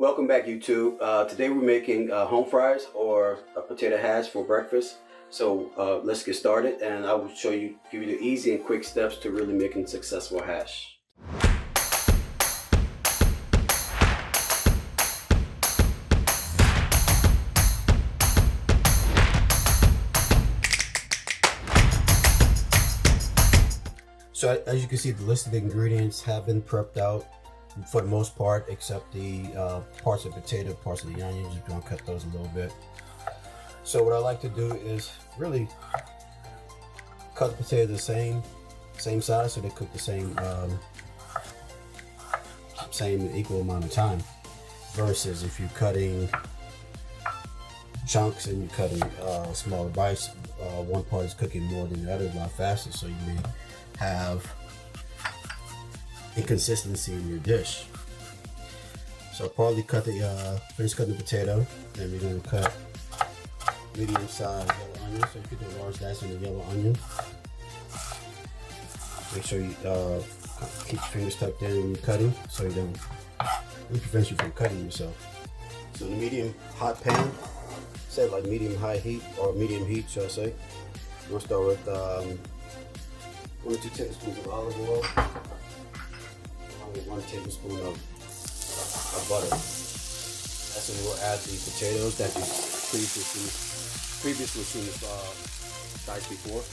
Welcome back, YouTube. Today we're making home fries or a potato hash for breakfast. So let's get started, and I will give you the easy and quick steps to really making successful hash. So as you can see, the list of the ingredients have been prepped out for the most part, except the parts of the potato, parts of the onions. You're gonna cut those a little bit. So what I like to do is really cut the potato the same size, so they cook the same equal amount of time. Versus if you're cutting chunks and you're cutting smaller bites, one part is cooking more than the other, a lot faster. So you may have inconsistency in your dish. So probably finish cutting the potato, then we're going to cut medium sized yellow onion. So if you do a large dice on the yellow onion, make sure you keep your fingers tucked in when you're cutting, so it prevents you from cutting yourself. So in a medium hot pan, say like medium high heat or medium heat, should I say. We'll start with 1 or 2 tablespoons of olive oil, along with 1 tablespoon of butter. That's when we'll add the potatoes that you previously seen diced before.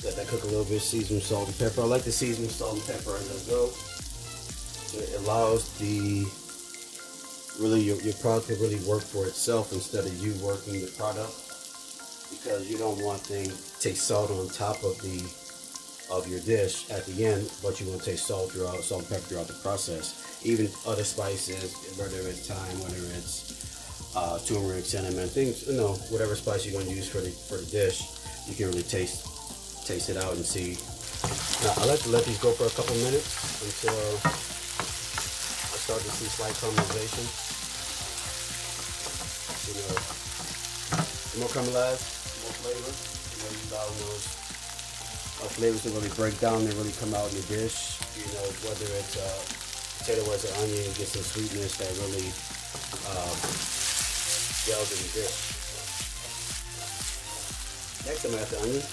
Let that cook a little bit, season with salt and pepper. I like to season with salt and pepper as I go. So it allows your product to really work for itself instead of you working the product, because you don't want things to taste salt on top of your dish at the end, but you want to taste salt and pepper throughout the process. Even other spices, whether it's thyme, whether it's turmeric, cinnamon, things, whatever spice you're going to use for the dish, you can really taste it out and see. Now I like to let these go for a couple minutes until I start to see slight caramelization. The more caramelized, the more flavor. You allow those flavors to really break down and really come out in the dish. Whether it's potato or it's an onion, you get some sweetness that really gels in the dish. Next, I'm gonna add the onion.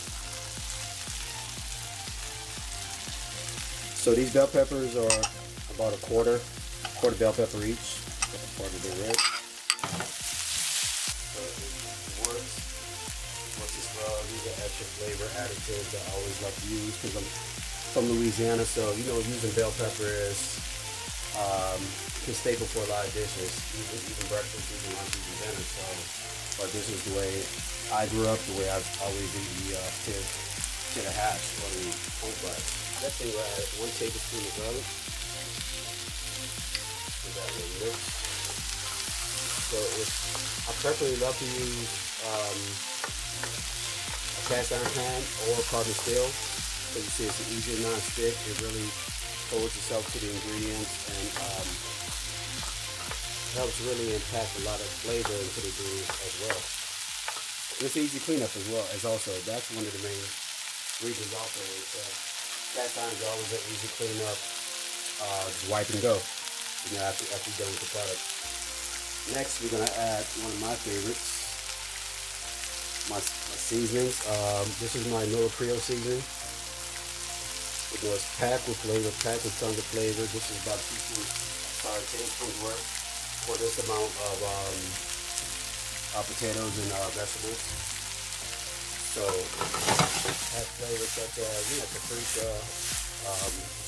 So these bell peppers are about a quarter bell pepper each. Part of the red. These are extra flavor additives that I always like to use because I'm from Louisiana, so using bell pepper is a staple for a lot of dishes, even breakfast, even lunch, even dinner. But this is the way I grew up, the way I've always eaten the potato hash or the home fries. Next thing, we'll add 1 tablespoon of garlic. That will mix. So I preferably love to use cast iron pan or carbon steel. So you see, it's an easier non-stick. It really holds itself to the ingredients and helps really impact a lot of flavor into the ingredients as well. And it's easy cleanup as well. That's one of the main reasons also is cast irons are always an easy cleanup. Just wipe and go. After you're done with the product. Next, we're gonna add one of my favorites. My seasonings. This is my Nola Creole seasoning. It was packed with flavor, packed with tons of flavor. This is about 2 tablespoons worth for this amount of potatoes and vegetables. So, has flavor such as paprika,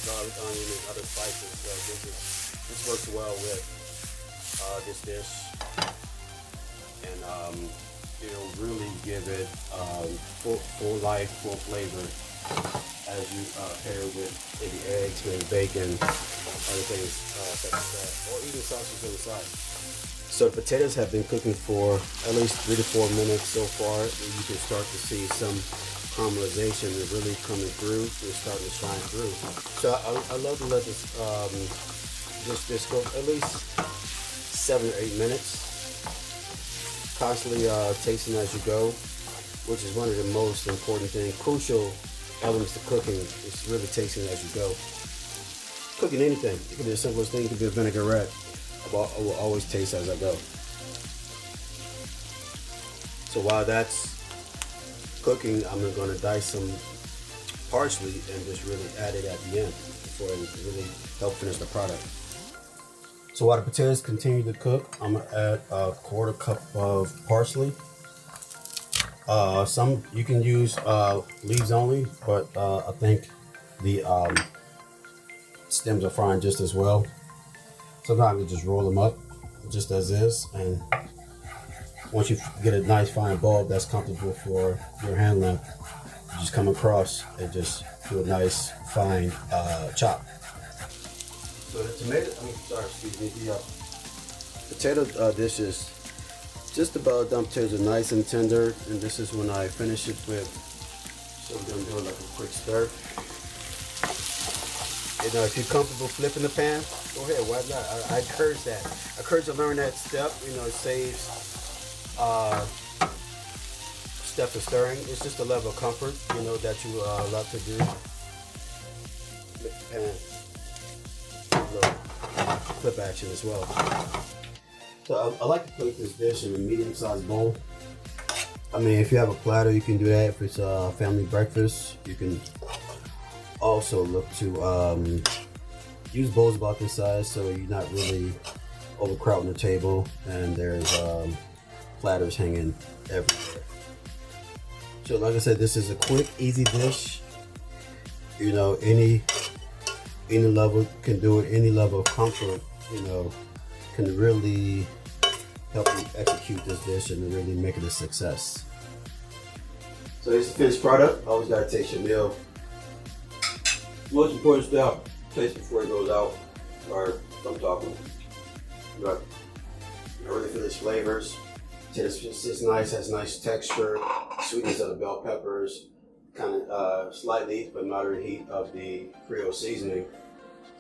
garlic, onion, and other spices. So this works well with this dish, and it'll really give it full life, full flavor as you pair it with maybe eggs, maybe bacon, other things such as that, or even sausage on the side. So the potatoes have been cooking for at least 3 to 4 minutes so far. You can start to see some caramelization is really coming through. It's starting to shine through. So I love to let this go at least 7 or 8 minutes. Constantly tasting as you go, which is one of the most important things, crucial elements to cooking. It's really tasting as you go. Cooking anything, it could be the simplest thing. It could be a vinaigrette. I will always taste as I go. So while that's cooking, I'm going to dice some parsley and just really add it at the end before it really help finish the product. So while the potatoes continue to cook, I'm going to add a 1/4 cup of parsley. Some you can use leaves only, but I think the stems are fine just as well. Sometimes you just roll them up just as is, and once you get a nice fine bulb that's comfortable for your hand lamp, you just come across and just do a nice fine chop. So the tomato, the potato dish is just about done. Potatoes are nice and tender, and this is when I finish it with. So we're gonna do like a quick stir. You know, if you're comfortable flipping the pan, go ahead. Why not? I encourage that. I encourage you to learn that step. You know, it saves steps of stirring. It's just a level of comfort, you know, that you love to do. Flip the pan. Flip action as well. So I like to plate this dish in a medium-sized bowl. I mean, if you have a platter, you can do that. If it's a family breakfast, you can also look to use bowls about this size, so you're not really overcrowding the table and there's platters hanging everywhere. So like I said, this is a quick, easy dish. You know, any level can do it. Any level of comfort, you know, can really help you execute this dish and really make it a success. So here's the finished product. Always gotta taste your meal. Most important step, taste before it goes out. Or I'm talking. But really feel its flavors. It's nice, has nice texture, sweetness of the bell peppers, kind of slightly but moderate heat of the Creole seasoning,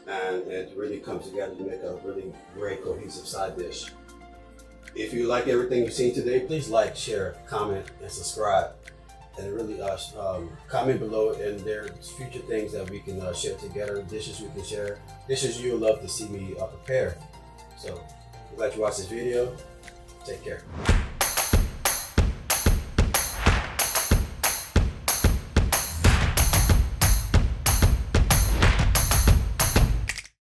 and it really comes together to make a really great cohesive side dish. If you like everything you've seen today, please like, share, comment, and subscribe. And really comment below, and there's future things that we can share together, dishes we can share, dishes you'll love to see me prepare. So, if you'd like to watch this video, take care.